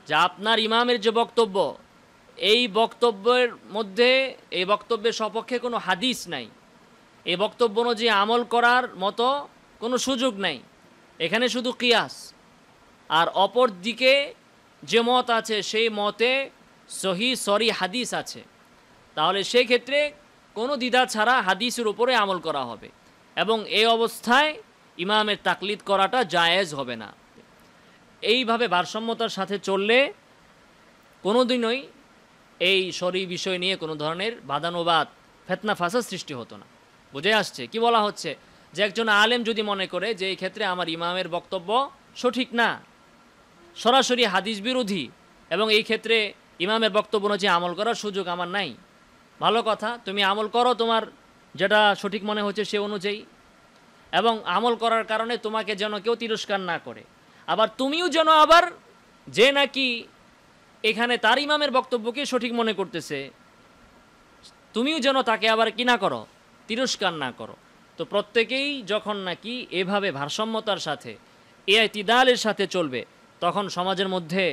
যে আপনার ইমামের যে বক্তব্য, এই বক্তব্যের সপক্ষে কোনো হাদিস নাই, এই বক্তব্য অনুযায়ী আমল করার মতো কোনো সুযোগ নাই, এখানে শুধু কিয়াস। আর অপর দিকে যে মত আছে সেই মতে সহি হাদিস আছে, তাহলে সেই ক্ষেত্রে কোনো দ্বিধা ছাড়া হাদিসের উপরে আমল করা হবে এবং এই অবস্থায় ইমামের তাকলিদ করাটা জায়েজ হবে না। এইভাবে ভারসাম্যতার সাথে চললে কোনো দিনই এই শরঈ বিষয় নিয়ে কোনো ধরনের বাদানুবাদ, ফিতনা ফাসাদ সৃষ্টি হতো না। বুঝে আসছে কি বলা হচ্ছে? যে একজন আলেম যদি মনে করে যে এই ক্ষেত্রে আমার ইমামের বক্তব্য সঠিক না, সরাসরি হাদিস বিরোধী, এবং এই ক্ষেত্রে ইমামের বক্তব্য অনুযায়ী আমল করার সুযোগ আমার নাই, ভালো কথা, তুমি আমল করো তোমার যেটা সঠিক মনে হচ্ছে সে অনুযায়ী, এবং আমল করার কারণে তোমাকে যেন কেউ তিরস্কার না করে, আবার তুমিও যেন আবার যে নাকি এখানে তার ইমামের বক্তব্যকে সঠিক মনে করতেছে, তুমিও যেন তাকে আবার কি না করো, তিরস্কার না করো। তো প্রত্যেকেই যখন নাকি এভাবে ভারসাম্যতার সাথে ইতিদালের সাথে চলবে, তখন সমাজের মধ্যে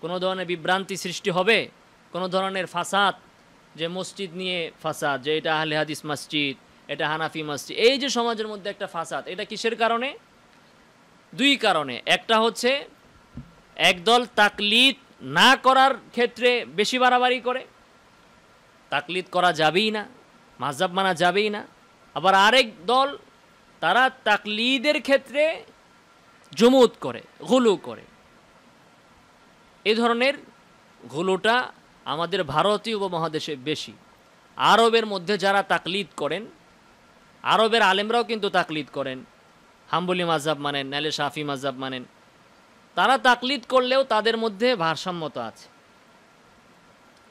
কোনো ধরনের বিভ্রান্তি সৃষ্টি হবে, কোনো ধরনের ফাসাদ, যে মসজিদ নিয়ে ফাসাদ, যে এটা আহলে হাদিস মসজিদ, এটা হানাফি মসজিদ, এই যে সমাজের মধ্যে একটা ফাসাদ, এটা কিসের কারণে? দুই কারণে। একটা হচ্ছে একদল তাকলিদ না করার ক্ষেত্রে বেশি বাড়াবাড়ি করে, তাকলিদ করা যাবেই না, মাযহাব মানা যাবেই না। আবার আরেক দল তারা তাকলিদের ক্ষেত্রে জুমুদ করে, গুলু করে। এই ধরনের গুলুটা আমাদের ভারতীয় উপমহাদেশে বেশি। আরবের মধ্যে যারা তাকলিদ করেন, আরবের আলেমরাও কিন্তু তাকলিদ করেন, হাম্বলি মাযহাব মানেন, নাহলে শাফি মাযহাব মানেন, তারা তাকলিদ করলেও তাদের মধ্যে ভারসাম্যতা আছে।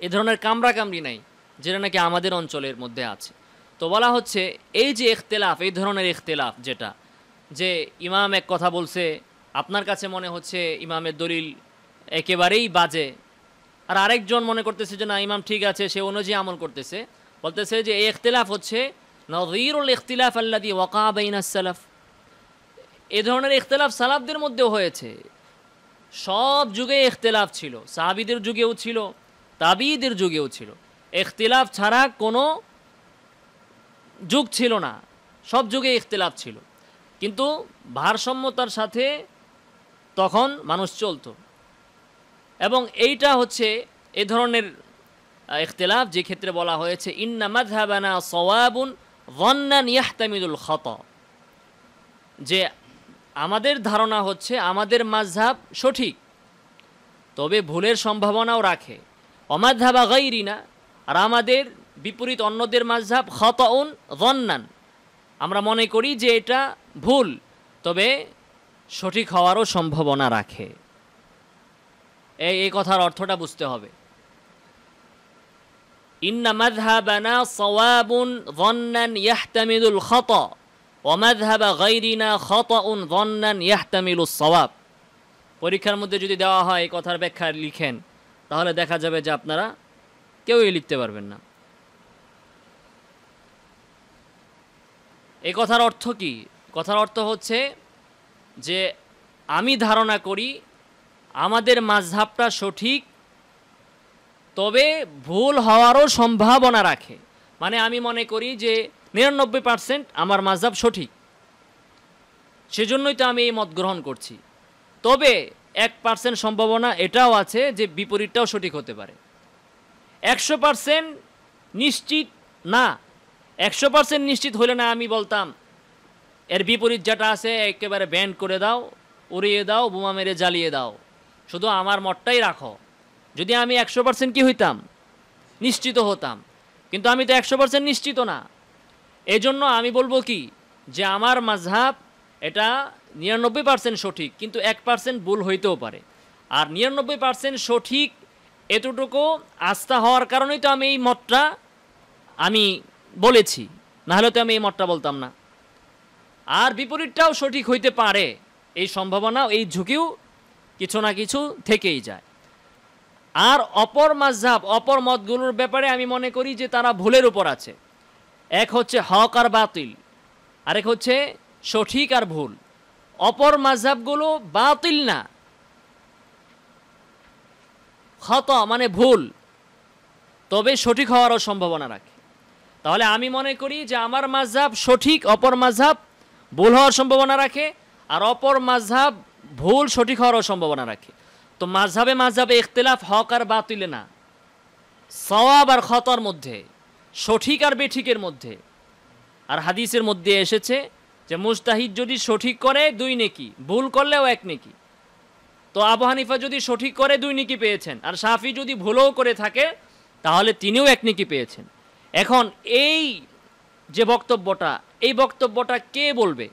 এ ধরনের কামড়াকামড়ি নাই যেটা নাকি আমাদের অঞ্চলের মধ্যে আছে। তো বলা হচ্ছে এই যে ইখতিলাফ, এই ধরনের ইখতিলাফ, যেটা যে ইমাম এক কথা বলছে, আপনার কাছে মনে হচ্ছে ইমামের দলিল একেবারেই বাজে, আর আরেকজন মনে করতেছে যে না ইমাম ঠিক আছে, সে অনুযায়ী আমল করতেছে, বলতেছে যে এই ইখতিলাফ হচ্ছে নযীরুল ইখতিলাফ আল্লাযী ওয়াকা বাইনাস সালাফ। এ ধরনের ইখতিলাফ সালাফদের মধ্যেও হয়েছে, সব যুগে ইখতিলাফ ছিল, সাহাবীদের যুগেও ছিল, তাবিঈদের যুগেও ছিল। ইখতিলাফ ছাড়া কোনো যুগ ছিল না, সব যুগে ইখতিলাফ ছিল, কিন্তু ভারসাম্যতার সাথে তখন মানুষ চলত। এবং এইটা হচ্ছে এ ধরনের ইখতিলাফ যে ক্ষেত্রে বলা হয়েছে ইন্না মাযহাবানা সাওয়াবুন যান্নান ইয়াহতামিলুল খাতা, যে আমাদের ধারণা হচ্ছে আমাদের মাযহাব সঠিক, তবে ভুলের সম্ভাবনাও রাখে। অমাযহাবা গায়রিনা, আর আমাদের বিপরীত অন্যদের মাযহাব খাতাউন যান্নান, আমরা মনে করি যে এটা ভুল, তবে সঠিক হওয়ারও সম্ভাবনা রাখে। এই কথার অর্থটা বুঝতে হবে। ইন্না মাযহাবানা সাওয়াবুন যান্নান ইয়াহতামিলুল খাতা ওয়া মাযহাবা গায়রিনা খাতাউন যান্নান ইয়াহতামিলুস সাওয়াব। পরীক্ষার মধ্যে যদি দেওয়া হয় এই কথার ব্যাখ্যা লিখেন, তাহলে দেখা যাবে যে আপনারা কেউই লিখতে পারবেন না। এই কথার অর্থ কি? কথার অর্থ হচ্ছে যে আমি ধারণা করি আমাদের মাযহাবটা সঠিক, তবে ভুল হওয়ারও সম্ভাবনা রাখে। মানে আমি মনে করি যে 99% আমার মাযহাব সঠিক, সেজন্যই তো আমি এই মত গ্রহণ করছি, তবে 1% সম্ভাবনা এটাও আছে যে বিপরীতটাও সঠিক হতে পারে। 100% নিশ্চিত না, 100% নিশ্চিত হলে না আমি বলতাম এর বিপরীত যেটা আছে একেবারে ব্যান করে দাও, উড়িয়ে দাও, বোমা মেরে জ্বালিয়ে দাও, শুধু আমার মতটাই রাখো। যদি আমি 100% কি হইতাম, নিশ্চিত হতাম, কিন্তু আমি তো 100% নিশ্চিত না। এজন্য আমি বলবো কি যে আমার মাযহাব এটা 99% সঠিক, কিন্তু 1% ভুল হইতেও পারে। আর 99% সঠিক এতটুকু আস্থা হওয়ার কারণেই তো আমি এই মতটা আমি বলেছি, নাহলে তো আমি এই মতটা বলতাম না। আর বিপরীতটাও সঠিক হইতে পারে, এই সম্ভাবনা, এই ঝুঁকিও কিছু না কিছু থেকেই যায়। আর অপর মাযহাব, অপর মতগুলোর ব্যাপারে আমি মনে করি যে তারা ভুলের উপর আছে। এক হচ্ছে হক আর বাতিল, আরেক হচ্ছে সঠিক আর ভুল। অপর মাযহাবগুলো বাতিল না, খাতা মানে ভুল, তবে সঠিক হওয়ারও সম্ভাবনা রাখে। তাহলে আমি মনে করি যে আমার মাযহাব সঠিক, অপর মাযহাব ভুল হওয়ার সম্ভাবনা রাখে, আর অপর মাযহাব ভুল সঠিক হওয়ারও সম্ভাবনা রাখে। তো মাযহাবে ইখতিলাফ হক আর বাতিলে না, সওয়াব আর খতার মধ্যে, সঠিক আর বেঠিকের মধ্যে। আর হাদিসের মধ্যে এসেছে যে মুজতাহিদ যদি সঠিক করে 2 নেকি, ভুল করলেও 1 নেকি। তো আবু হানিফা যদি সঠিক করে 2 নেকি পেয়েছেন, আর শাফি যদি ভুলও করে থাকে তাহলে তিনিও 1 নেকি পেয়েছেন। এখন এই যে বক্তব্যটা, এই বক্তব্যটা কে বলবে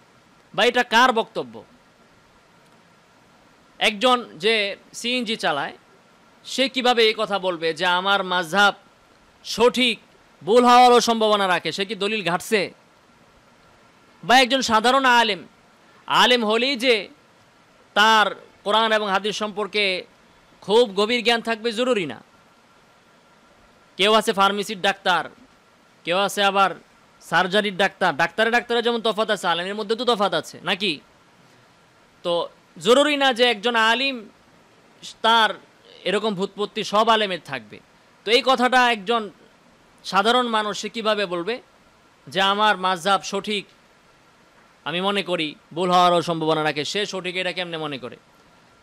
বা এটা কার বক্তব্য? একজন যে সিএনজি চালায় সে কিভাবে এই কথা বলবে যে আমার মাযহাব সঠিক, ভুল হওয়ারও সম্ভাবনা রাখে? সে কি দলিল ঘাটছে? বা একজন সাধারণ আলেম হলেই যে তার কোরআন এবং হাদিস সম্পর্কে খুব গভীর জ্ঞান থাকবে জরুরি না। কেউ আছে ফার্মেসির ডাক্তার, কেউ আছে আবার সার্জারির ডাক্তার। ডাক্তারে যেমন তফাৎ আছে, আলেমের মধ্যে তো তফাৎ আছে নাকি? তো জরুরি না যে একজন আলিম তার এরকম ভূতপত্তি সব আলেমের থাকবে। তো এই কথাটা একজন সাধারণ মানুষ সে কীভাবে বলবে যে আমার মাযহাব সঠিক, আমি মনে করি ভুল হওয়ারও সম্ভাবনা রাখে? সে সঠিক এটা কেমনে মনে করে?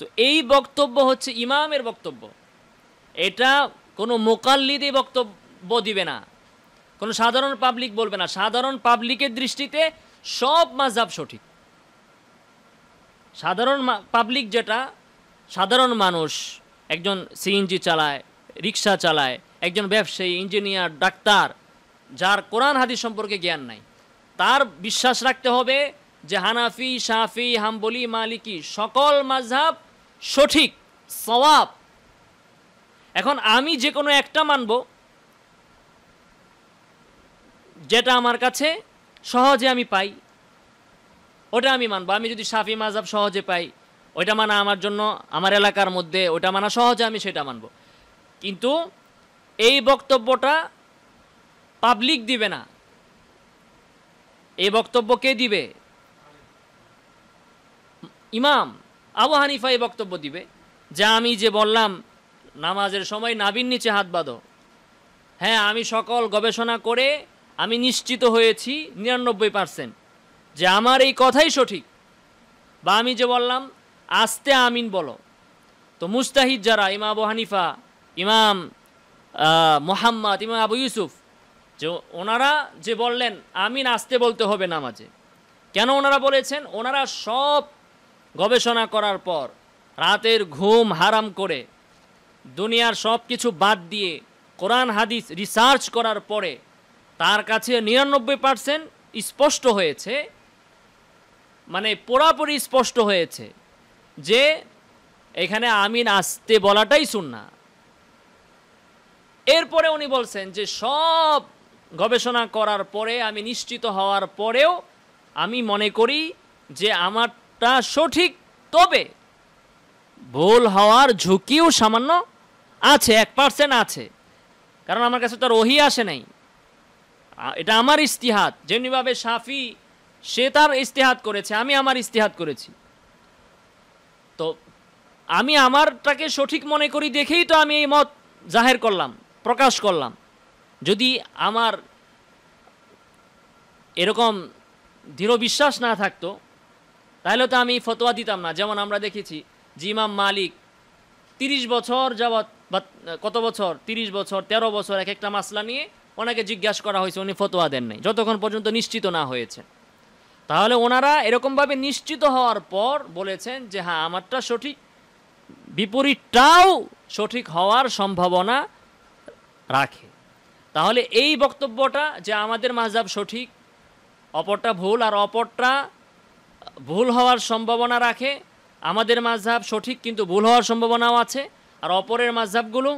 তো এই বক্তব্য হচ্ছে ইমামের বক্তব্য, এটা কোনো মুকাল্লিদি বক্তব্য দিবে না, কোনো সাধারণ পাবলিক বলবে না। সাধারণ পাবলিকের দৃষ্টিতে সব মাযহাব সঠিক। সাধারণ পাবলিক যেটা, সাধারণ মানুষ, একজন সিএনজি চালায়, রিক্সা চালায়, একজন ব্যবসায়ী, ইঞ্জিনিয়ার, ডাক্তার, যার কোরআন হাদিস সম্পর্কে জ্ঞান নাই, তার বিশ্বাস রাখতে হবে যে হানাফি, শাফি, হাম্বলি, মালিকি সকল মাযহাব সঠিক, সওয়াব। এখন আমি যে কোনো একটা মানব যেটা আমার কাছে সহজে আমি পাই, ওটা আমি মানবো। আমি যদি শাফি মাযহাব সহজে পাই, ওইটা মানা আমার জন্য, আমার এলাকার মধ্যে ওটা মানা সহজে, আমি সেটা মানব। কিন্তু এই বক্তব্যটা পাবলিক দিবে না। এই বক্তব্য কে দিবে? ইমাম আবু হানিফা এই বক্তব্য দিবে যে আমি যে বললাম নামাজের সময় নাভির নিচে হাত বাঁধো, হ্যাঁ আমি সকল গবেষণা করে আমি নিশ্চিত হয়েছি 99% যে আমার এই কথাই সঠিক। বা আমি যে বললাম আস্তে আমিন বলো, তো মুজতাহিদ যারা, ইমাম আবু হানিফা, ইমাম মুহাম্মদ, ইমাম আবু ইউসুফ, যে ওনারা যে বললেন আমিন আস্তে বলতে হবে নামাজে, কেন ওনারা বলেছেন? ওনারা সব গবেষণা করার পর, রাতের ঘুম হারাম করে, দুনিয়ার সব কিছু বাদ দিয়ে কোরআন হাদিস রিসার্চ করার পরে তার কাছে 99% স্পষ্ট হয়েছে, মানে পুরাপুরি স্পষ্ট হয়েছে যে এখানে আমিন আস্তে বলাটাই সুন্নাহ। এরপরে উনি বলছেন যে সব গবেষণা করার পরে, আমি নিশ্চিত হওয়ার পরেও আমি মনে করি যে আমারটা সঠিক, তবে ভুল হওয়ার ঝুঁকিও সামান্য আছে, 1% আছে, কারণ আমার কাছে তো আর ওহী আসে নাই, এটা আমার ইজতিহাদ। যেমনিভাবে শাফি সে তার ইজতিহাদ করেছে, আমি আমার ইজতিহাদ করেছি। তো আমি আমারটাকে সঠিক মনে করি দেখেই তো আমি এই মত জাহের করলাম, প্রকাশ করলাম। যদি আমার এরকম দৃঢ় বিশ্বাস না থাকতো তাহলে তো আমি ফতোয়া দিতাম না। যেমন আমরা দেখেছি যে ইমাম মালিক 30 বছর যাবৎ, বা কত বছর, 30 বছর 13 বছর এক একটা মাসলা নিয়ে ওনাকে জিজ্ঞাসা করা হয়েছে, উনি ফতোয়া দেন নাই যতক্ষণ পর্যন্ত নিশ্চিত না হয়েছে। তাহলে ওনারা এরকমভাবে নিশ্চিত হওয়ার পর বলেছেন যে হ্যাঁ আমারটা সঠিক, বিপরীতটাও সঠিক হওয়ার সম্ভাবনা রাখে। তাহলে এই বক্তব্যটা যে আমাদের মাযহাব সঠিক, অপরটা ভুল, আর অপরটা ভুল হওয়ার সম্ভাবনা রাখে, আমাদের মাযহাব সঠিক কিন্তু ভুল হওয়ার সম্ভাবনাও আছে, আর অপরের মাযহাবগুলো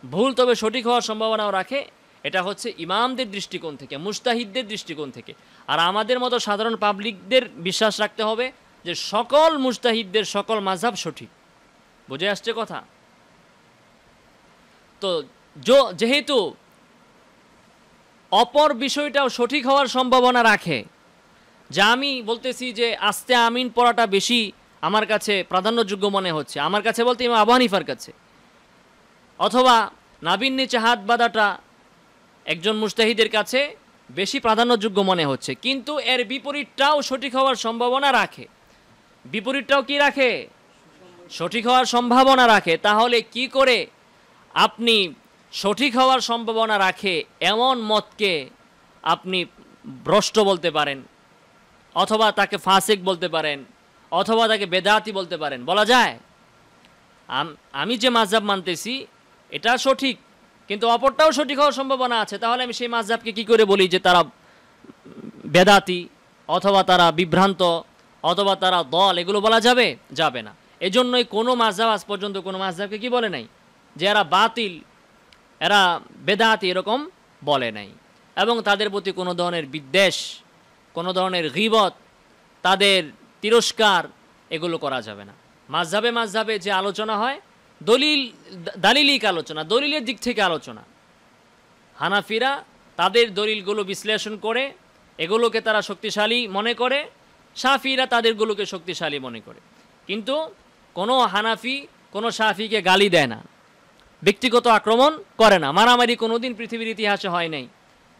ভুল তবে সঠিক হওয়ার সম্ভাবনাও রাখে, এটা হচ্ছে ইমামদের দৃষ্টিকোণ থেকে, মুজতাহিদদের দৃষ্টিকোণ থেকে। আর আমাদের মতো সাধারণ পাবলিকদের বিশ্বাস রাখতে হবে যে সকল মুজতাহিদদের সকল মাযহাব সঠিক। বুঝে আসছে কথা? তো যেহেতু অপর বিষয়টাও সঠিক হওয়ার সম্ভাবনা রাখে, যা আমি বলতেছি যে আস্তে আমিন পড়াটা বেশি আমার কাছে প্রাধান্যযোগ্য মনে হচ্ছে, আমার কাছে বলতে ইমাম আবু হানিফার কাছে, অথবা নাভির নিচে হাত বাঁধাটা একজন মুজতাহিদের কাছে বেশি প্রাধান্যযোগ্য মনে হচ্ছে, কিন্তু এর বিপরীতটাও সঠিক হওয়ার সম্ভাবনা রাখে। বিপরীতটাও কি রাখে? সঠিক হওয়ার সম্ভাবনা রাখে। তাহলে কি করে আপনি সঠিক হওয়ার সম্ভাবনা রাখে এমন মতকে আপনি ভ্রষ্ট বলতে পারেন, অথবা তাকে ফাসিক বলতে পারেন, অথবা তাকে বেদাতি বলতে পারেন? বলা যায় আমি যে মাযহাব মানতেছি এটা সঠিক, কিন্তু অপরটাও সঠিক হওয়ার সম্ভাবনা আছে, তাহলে আমি সেই মাযহাবকে কি করে বলি যে তারা বেদাতি, অথবা তারা বিভ্রান্ত, অথবা তারা দল? এগুলো বলা যাবে? যাবে না। এজন্যই কোনো মাযহাব আজ পর্যন্ত কোনো মাযহাবকে কি বলে নাই যে এরা বাতিল, এরা বেদাতি, এরকম বলে নাই। এবং তাদের প্রতি কোনো ধরনের বিদ্বেষ, কোনো ধরনের গীবত, তাদের তিরস্কার, এগুলো করা যাবে না। মাযহাবে মাযহাবে যে আলোচনা হয় দালিলিক আলোচনা, দলিলের দিক থেকে আলোচনা। হানাফিরা তাদের দলিলগুলো বিশ্লেষণ করে এগুলোকে তারা শক্তিশালী মনে করে, শাফিরা তাদেরগুলোকে শক্তিশালী মনে করে। কিন্তু কোনো হানাফি কোনো শাফিকে গালি দেয় না, ব্যক্তিগত আক্রমণ করে না, মারামারি কোনোদিন পৃথিবীর ইতিহাসে হয় নাই,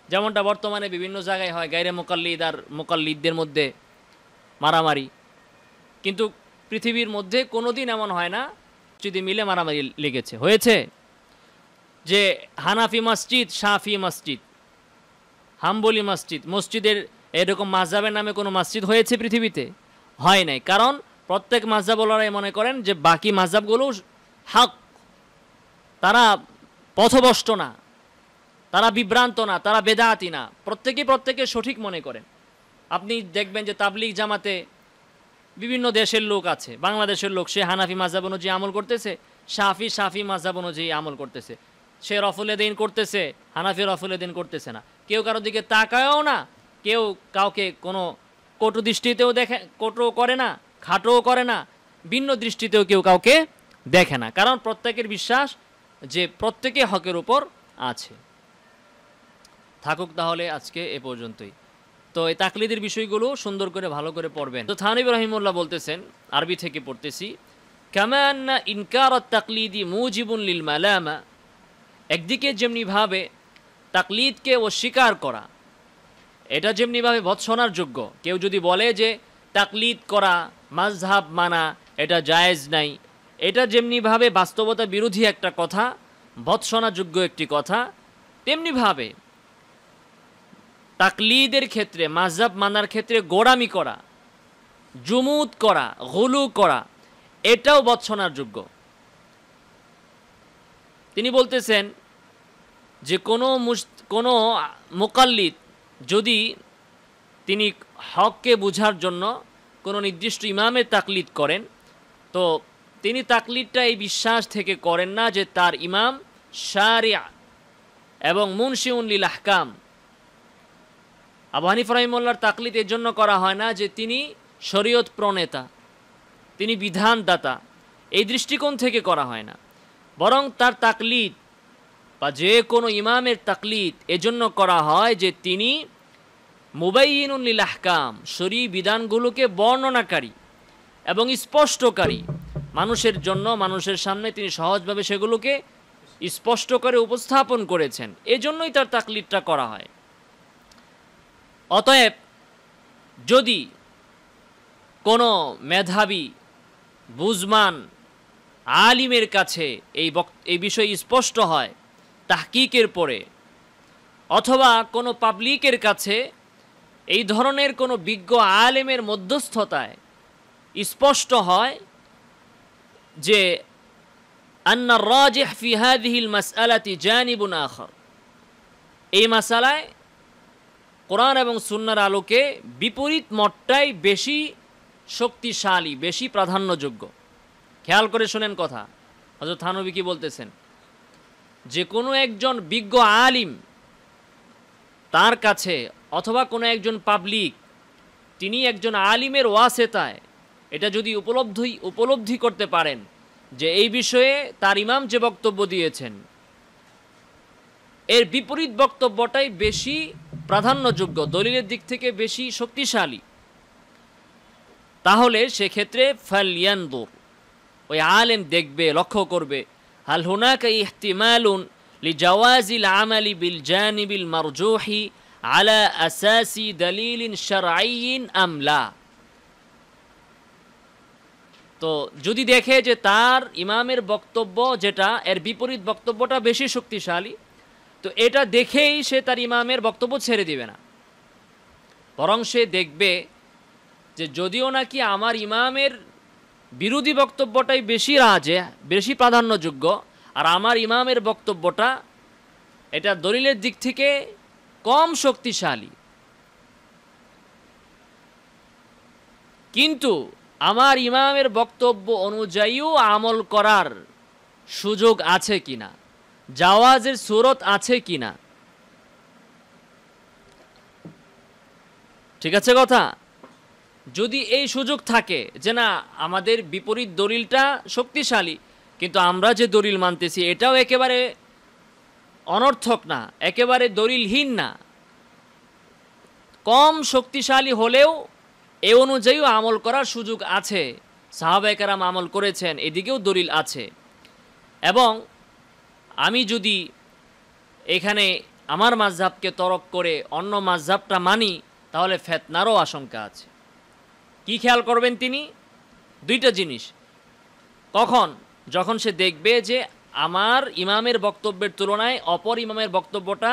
যেমনটা বর্তমানে বিভিন্ন জায়গায় হয়, গায়রে মুকাল্লিদ আর মুকাল্লিদদের মধ্যে মারামারি। কিন্তু পৃথিবীর মধ্যে কোনোদিন এমন হয় না যদি মিলে মারামারি লেগেছে। হয়েছে যে হানাফি মসজিদ, শাফি মসজিদ, হাম্বলি মসজিদ, মসজিদের এরকম মাযহাবের নামে কোনো মসজিদ হয়েছে পৃথিবীতে? হয় নাই। কারণ প্রত্যেক মাযহাবওয়ালারাই মনে করেন যে বাকি মাযহাবগুলো হক, তারা পথভ্রষ্ট না, তারা বিভ্রান্ত না, তারা বেদাতি না, প্রত্যেকে সঠিক মনে করেন। আপনি দেখবেন যে তাবলিগ জামাতে বিভিন্ন দেশের লোক আছে, বাংলাদেশের লোক, সে হানাফি মাযহাব অনুযায়ী আমল করতেছে, শাফি মাযহাব অনুযায়ী আমল করতেছে, সে রফুলেদিন করতেছে, হানাফি রফুলেদিন করতেছে না, কেউ কারোর দিকে তাকায়ও না, কেউ কাউকে কোনো কটু দৃষ্টিতেও কটু করে না, খাটোও করে না, ভিন্ন দৃষ্টিতেও কেউ কাউকে দেখে না, কারণ প্রত্যেকের বিশ্বাস যে প্রত্যেকে হকের উপর আছে। থাকুক তাহলে আজকে এ পর্যন্তই। তো এই তাকলিদের বিষয়গুলো সুন্দর করে ভালো করে পড়বেন। তো থানবী রহিমাহুল্লাহ বলতেছেন, আরবি থেকে পড়তেছি, কামা আন্না ইনকার আত-তাকলিদি মুজিবুন লিল মালামা, একদিকে যেমনিভাবে তাকলিদকে অস্বীকার করা এটা যেমনিভাবে ভৎসনার যোগ্য, কেউ যদি বলে যে তাকলিদ করা, মাযহাব মানা এটা জায়েজ নাই, এটা যেমনিভাবে বাস্তবতা বিরোধী একটা কথা, ভৎসনাযোগ্য একটি কথা, তেমনিভাবে তাকলিদের ক্ষেত্রে, মাযহাব মানার ক্ষেত্রে গোড়ামি করা, জুমুদ করা, গুলু করা, এটাও ভৎসনার যোগ্য। তিনি বলতেছেন যে কোনো মুকাল্লিদ যদি তিনি হককে বুঝার জন্য কোনো নির্দিষ্ট ইমামের তাকলিদ করেন, তো তিনি তাকলিদটা এই বিশ্বাস থেকে করেন না যে তার ইমাম শারিয়া এবং মুনশিউন লিল আহকাম। আবু হানিফা রাহিমাহুল্লাহর তাকলিদ এর জন্য করা হয় না যে তিনি শরীয়ত প্রণেতা, তিনি বিধানদাতা, এই দৃষ্টিকোণ থেকে করা হয় না, বরং তার তাকলিদ বা যে কোনো ইমামের তাকলিদ এজন্য করা হয় যে তিনি মুবাইয়িনুন লিল আহকাম, শরঈ বিধানগুলোকে বর্ণনাকারী এবং স্পষ্টকারী, মানুষের জন্য, মানুষের সামনে তিনি সহজভাবে সেগুলোকে স্পষ্ট করে উপস্থাপন করেছেন, এজন্যই তার তাকলিদটা করা হয়। অতএব যদি কোনো মেধাবী বুঝমান আলিমের কাছে এই বিষয় স্পষ্ট হয় তাহকিকের পরে, অথবা কোনো পাবলিকের কাছে এই ধরনের কোনো বিজ্ঞ আলেমের মধ্যস্থতায় স্পষ্ট হয় যে আন্না রাজিহ ফি হাযিহিল মাসআলাতি জানিবুন আখার, এই মাসালায় কোরআন এবং সুন্নাহর আলোকে বিপরীত মতটাই বেশি শক্তিশালী, বেশি প্রাধান্যযোগ্য। খেয়াল করে শোনেন কথা, হযরত থানবী কি বলতেছেন, যে কোনো একজন বিজ্ঞ আলিম তার কাছে, অথবা কোনো একজন পাবলিক তিনি একজন আলিমের ওয়াসেতায় এটা যদি উপলব্ধি করতে পারেন যে এই বিষয়ে তার ইমাম যে বক্তব্য দিয়েছেন এর বিপরীত বক্তব্যটাই বেশি প্রাধান্যযোগ্য, দলিলের দিক থেকে বেশি শক্তিশালী, তাহলে সেক্ষেত্রে ফালয়ানদুর, ওই আলেম দেখবে, লক্ষ্য করবে হাল হুনাকা ইহতিমালুন লিজাওয়াজিল আমালি বিল জানিবিল মারজুহি আলা আসাসি দলিলিন শারঈন আম লা। তো যদি দেখে যে তার ইমামের বক্তব্য যেটা এর বিপরীত বক্তব্যটা বেশি শক্তিশালী, তো এটা দেখেই সে তার ইমামের বক্তব্য ছেড়ে দিবে না, বরং সে দেখবে যে যদিও নাকি আমার ইমামের বিরোধী বক্তব্যটাই বেশি রাজে, বেশি প্রাধান্যযোগ্য, আর আমার ইমামের বক্তব্যটা এটা দলিলের দিক থেকে কম শক্তিশালী, কিন্তু আমার ইমামের বক্তব্য অনুযায়ীও আমল করার সুযোগ আছে কিনা, জাওয়াজের সুরত আছে কিনা। ঠিক আছে কথা? যদি এই সুযোগ থাকে যে না আমাদের বিপরীত দলিলটা শক্তিশালী, কিন্তু আমরা যে দলিল মানতেছি এটাও একেবারে অনর্থক না, একেবারে দলিলহীন না, কম শক্তিশালী হলেও এ অনুযায়ীও আমল করার সুযোগ আছে, সাহাবায়ে কেরাম আমল করেছেন, এদিকেও দলিল আছে, এবং আমি যদি এখানে আমার মাযহাবকে তরক করে অন্য মাযহাবটা মানি তাহলে ফিতনারও আশঙ্কা আছে। কি খেয়াল করবেন তিনি? দুইটা জিনিস। কখন? যখন সে দেখবে যে আমার ইমামের বক্তব্যের তুলনায় অপর ইমামের বক্তব্যটা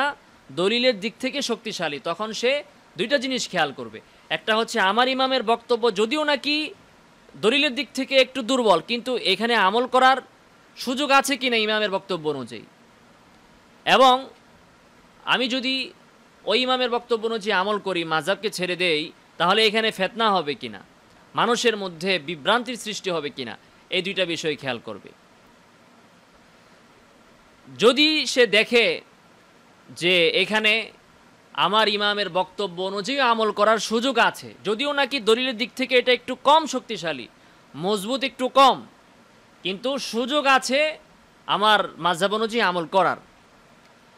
দলিলের দিক থেকে শক্তিশালী, তখন সে দুইটা জিনিস খেয়াল করবে। একটা হচ্ছে আমার ইমামের বক্তব্য যদিও নাকি দলিলের দিক থেকে একটু দুর্বল, কিন্তু এখানে আমল করার সুযোগ আছে কিনা ইমামের বক্তব্য অনুযায়ী, এবং আমি যদি ওই ইমামের বক্তব্য অনুযায়ী আমল করি, মাযহাবকে ছেড়ে দেই, তাহলে এখানে ফিতনা হবে কিনা, মানুষের মধ্যে বিভ্রান্তির সৃষ্টি হবে কিনা, এই দুইটা বিষয় খেয়াল করবে। যদি সে দেখে যে এখানে আমার ইমামের বক্তব্য অনুযায়ী আমল করার সুযোগ আছে, যদিও নাকি দলিলের দিক থেকে এটা একটু কম শক্তিশালী, মজবুত একটু কম, কিন্তু সুযোগ আছে আমার মাযহাব অনুযায়ী আমল করার,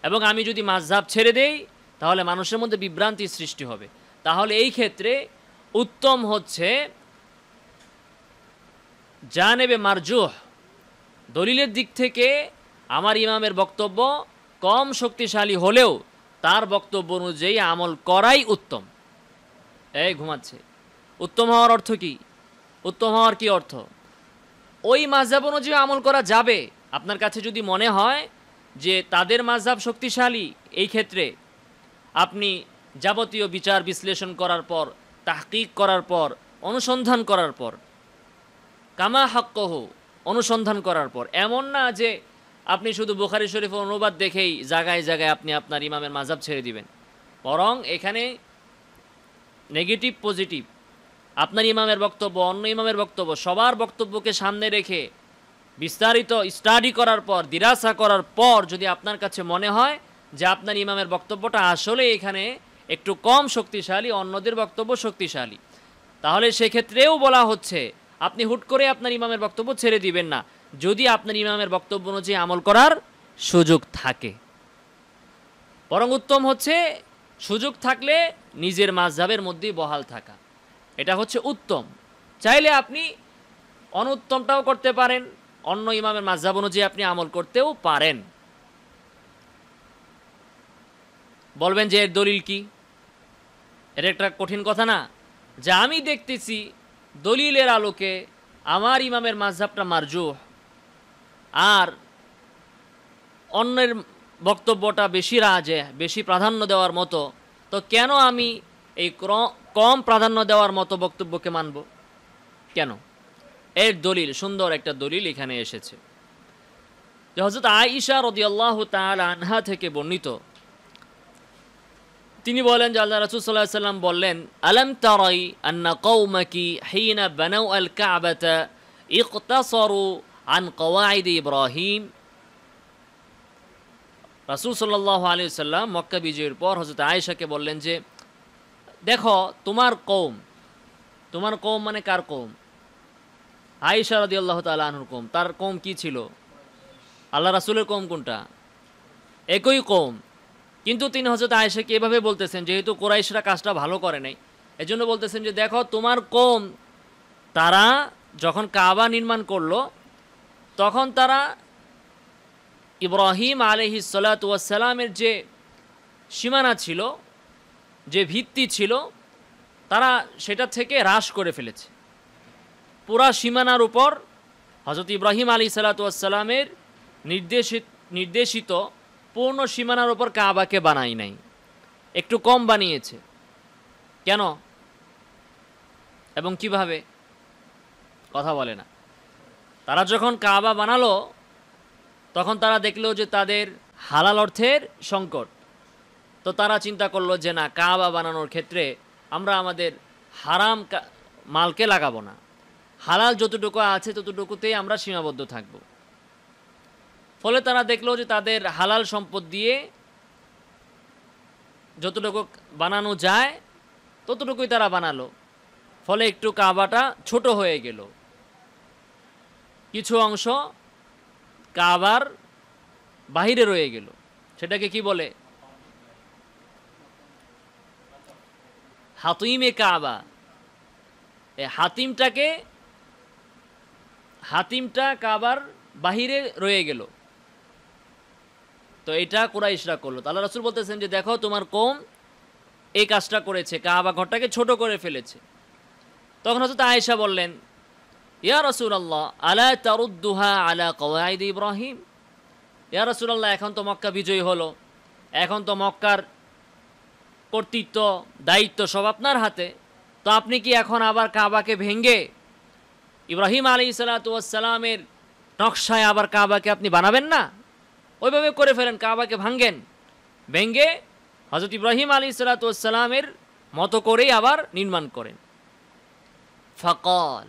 এবং আমি যদি মাযহাব ছেড়ে দেই তাহলে মানুষের মধ্যে বিভ্রান্তির সৃষ্টি হবে, তাহলে এই ক্ষেত্রে উত্তম হচ্ছে জানেবে মারজুহ, দলিলের দিক থেকে আমার ইমামের বক্তব্য কম শক্তিশালী হলেও তার বক্তব্য অনুযায়ী আমল করাই উত্তম। এই ঘুমাচ্ছে। উত্তম হওয়ার অর্থ কি? উত্তম হওয়ার কি অর্থ? ওই মাযহাব অনুযায়ী আমল করা যাবে। আপনার কাছে যদি মনে হয় যে তাদের মাযহাব শক্তিশালী, এই ক্ষেত্রে আপনি যাবতীয় বিচার বিশ্লেষণ করার পর, তাহকিক করার পর, অনুসন্ধান করার পর, কামা হাক্কহু, অনুসন্ধান করার পর, এমন না যে আপনি শুধু বুখারী শরীফের অনুবাদ দেখেই জায়গায় জায়গায় আপনি আপনার ইমামের মাযহাব ছেড়ে দিবেন, বরং এখানে নেগেটিভ পজিটিভ, আপনার ইমামের বক্তব্য, অন্য ইমামের বক্তব্য, সবার বক্তব্যকে সামনে রেখে বিস্তারিত স্টাডি করার পর, দিরাসা করার পর যদি আপনার কাছে মনে হয় যে আপনার ইমামের বক্তব্যটা আসলে এখানে একটু কম শক্তিশালী, অন্যদের বক্তব্য শক্তিশালী, তাহলে সেক্ষেত্রেও বলা হচ্ছে আপনি হুট করে আপনার ইমামের বক্তব্য ছেড়ে দিবেন না, যদি আপনার ইমামের বক্তব্য অনুযায়ী আমল করার সুযোগ থাকে। বরং উত্তম হচ্ছে সুযোগ থাকলে নিজের মাযহাবের মধ্যেই বহাল থাকা, এটা হচ্ছে উত্তম। চাইলে আপনি অনুত্তমটাও করতে পারেন, অন্য ইমামের মাযহাব অনুযায়ী আপনি আমল করতেও পারেন। বলবেন যে এর দলিল কি? এটা একটা কঠিন কথা না, যে আমি দেখতেছি দলিলের আলোকে আমার ইমামের মাযহাবটা মারজুহ আর অন্যের বক্তব্যটা বেশি রাজে, বেশি প্রাধান্য দেওয়ার মতো, তো কেন আমি এই কম প্রাধান্য দেওয়ার মতো বক্তব্যকে মানব? কেন? এর দলিল, সুন্দর একটা দলিল এখানে এসেছে। যে হযরত আয়েশা রাদিয়াল্লাহু তাআলা আনহা থেকে বর্ণিত, তিনি বলেন যে আল্লাহ রাসূল সাল্লাল্লাহু আলাইহি ওয়াসাল্লাম বললেন, আলাম তারাই আন্না কওমাকি হিনা বানাউ আল কা'বাতা ইকতাসারু আন কওয়াইদ ইব্রাহিম। রাসূল সাল্লাল্লাহু আলাইহি ওয়াসাল্লাম মক্কা বিজয়ের পর হযরত আয়েশাকে বললেন যে দেখো তোমার কওম, তোমার কওম মানে কার কওম? আয়েশা রাদিয়াল্লাহু তাআলা আনহার কওম। তার কওম কি ছিল? আল্লাহ রাসূলের কওম কোনটা? একই কওম, কিন্তু তিনি হযরত আয়েশাকে এভাবে বলতেছেন, যেহেতু কুরাইশরা কাজটা ভালো করে নাই, এজন্য বলতেছেন যে দেখো তোমার কওম, তারা যখন কাবা নির্মাণ করলো তখন তারা ইব্রাহিম আলাইহিস সালাতু ওয়াস সালামের যে সীমানা ছিল, যে ভিত্তি ছিল, তারা সেটা থেকে হ্রাস করে ফেলেছে। পুরা সীমানার উপর হযরত ইব্রাহিম আলাইহিস সালাতু ওয়াস সালামের নির্দেশিত পূর্ণ সীমানার উপর কাবাকে বানায় নাই, একটু কম বানিয়েছে। কেন এবং কিভাবে? কথা বলে না। তারা যখন কাবা বানালো তখন তারা দেখলো যে তাদের হালাল অর্থের সংকট। তো তারা চিন্তা করলো যে না, কাবা বানানোর ক্ষেত্রে আমরা আমাদের হারাম মালকে লাগাবো না, হালাল যতটুকু আছে ততটুকুতেই আমরা সীমাবদ্ধ থাকব। ফলে তারা দেখলো যে তাদের হালাল সম্পদ দিয়ে যতটুকু বানানো যায় ততটুকুই তারা বানালো। ফলে একটু কাবাটা ছোট হয়ে গেল। কিছু অংশ কাবার বাহিরে রয়ে গেল। সেটাকে কি বলে? হাতিমে কাবা। এই হাতিমটা কাবার বাহিরে রয়ে গেল। তো এটা কুরাইশরা করলো। আল্লাহ রাসূল বলতেছেন যে দেখো, তোমার কওম এই কাজটা করেছে, কাবা ঘরটাকে ছোট করে ফেলেছে। তখন হযরত আয়েশা বললেন, ইয়া রাসূলুল্লাহ আলা তারুদ্দুহা আলা কওয়াইদ ইব্রাহিম। ইয়া রাসূলুল্লাহ, এখন তো মক্কা বিজয়ী হলো, এখন তো মক্কার কর্তৃত্ব দায়িত্ব সব আপনার হাতে, তো আপনি কি এখন আবার কাবাকে ভেঙ্গে ইব্রাহিম আলাইহিস সালাতু ওয়াস সালামের নকশায় আবার কাবাকে আপনি বানাবেন না? ওইভাবে করে ফেলেন, কাবাকে ভাঙ্গেন, ভেঙ্গে হযরত ইব্রাহিম আলাইহিস সালাতু ওয়াস সালামের মতো করেই আবার নির্মাণ করেন। ফাকাল,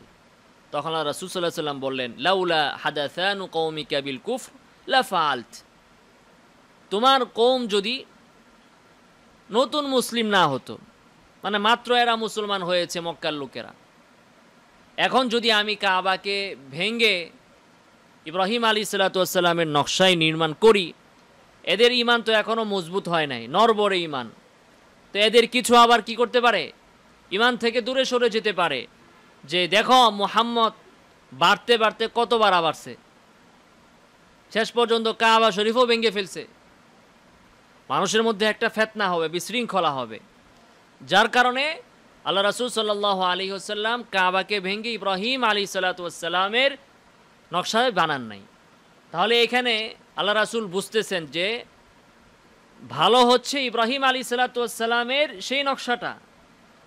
তখন রাসূল সাল্লাল্লাহু আলাইহি ওয়াসাল্লাম বললেন, লাউলা হাদাসানু কওমিকা বিল কুফর লা ফাআলত। তোমার কওম যদি নতুন মুসলিম না হতো, মানে মাত্র এরা মুসলমান হয়েছে মক্কার লোকেরা, এখন যদি আমি কাবাকে ভেঙ্গে ইব্রাহিম আলাইহিস সালাতু ওয়াস সালামের নকশায় নির্মাণ করি, এদের ঈমান তো এখনো মজবুত হয় নাই, নরবরে ঈমান। তো এদের কিছু আবার কি করতে পারে? ঈমান থেকে দূরে সরে যেতে পারে, যে দেখো মুহাম্মদ বাড়তে বাড়তে কতবার বাড়ছে, শেষ পর্যন্ত কাবা শরীফও ভেঙে ফেলছে। মানুষের মধ্যে একটা ফিতনা হবে, বিশৃঙ্খলা হবে, যার কারণে আল্লাহ রাসূল সাল্লাল্লাহু আলাইহি ওয়াসাল্লাম কাবাকে ভেঙে ইব্রাহিম আলাইহিস সালাতু ওয়াস সালামের নকশায় বানান নাই। তাহলে এখানে আল্লাহ রাসূল বুঝতেছেন যে ভালো হচ্ছে ইব্রাহিম আলাইহিস সালাতু ওয়াস সালামের সেই নকশাটা,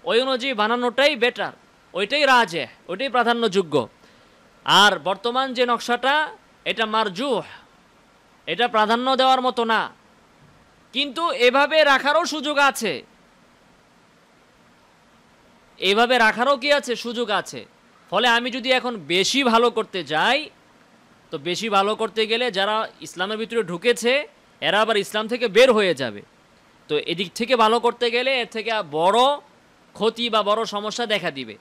ওই অনুযায়ী বানানোটাই বেটার, ওইটাই রাজেহ, ওইটাই প্রাধান্যযোগ্য। আর বর্তমান যে নকশাটা, এটা মারজুহ, এটা প্রাধান্য দেওয়ার মতো না। কিন্তু এভাবে রাখারও সুযোগ আছে, এভাবে রাখারও কি আছে? সুযোগ আছে। ফলে আমি যদি এখন বেশি ভালো করতে যাই, তো বেশি ভালো করতে গেলে যারা ইসলামের ভিতরে ঢুকেছে এরা আবার ইসলাম থেকে বের হয়ে যাবে। তো এদিক থেকে ভালো করতে গেলে এর থেকে বড় ক্ষতি বা বড় সমস্যা দেখা দিবে।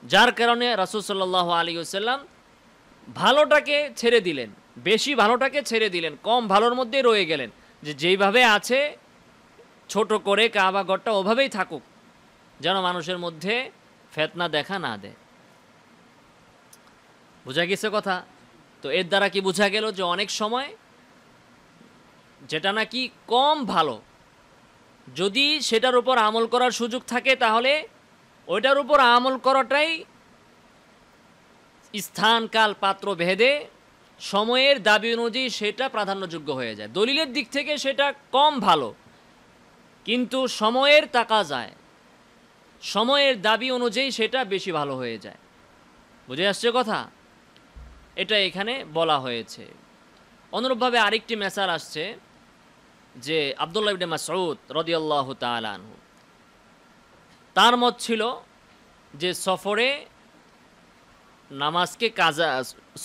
যার কারণে রাসূল সাল্লাল্লাহু আলাইহি ওয়াসাল্লাম ভালোটাকে ছেড়ে দিলেন, বেশি ভালোটাকে ছেড়ে দিলেন, কম ভালোর মধ্যে রয়ে গেলেন, যে যেইভাবে আছে ছোট করে কাবা ঘরটা ওভাবেই থাকুক, যেন মানুষের মধ্যে ফিতনা দেখা না দেয়। বোঝা গেছে কথা? তো এর দ্বারা কি বোঝা গেল যে অনেক সময় যেটা নাকি কম ভালো, যদি সেটার উপর আমল করার সুযোগ থাকে তাহলে ওইটার উপর আমল করাটাই স্থান কাল পাত্র ভেদে সময়ের দাবি অনুযায়ী সেটা প্রাধান্যযোগ্য হয়ে যায়। দলিলের দিক থেকে সেটা কম ভালো, কিন্তু সময়ের তাকাজায়, সময়ের দাবি অনুযায়ী সেটা বেশি ভালো হয়ে যায়। বুঝে আসছে কথা? এটা এখানে বলা হয়েছে। অনুরূপভাবে আরেকটি মেসাল আসছে যে আব্দুল্লাহ ইবনে মাসউদ রাদিয়াল্লাহু তাআলা আনহু, তার মত ছিল যে সফরে নামাজকে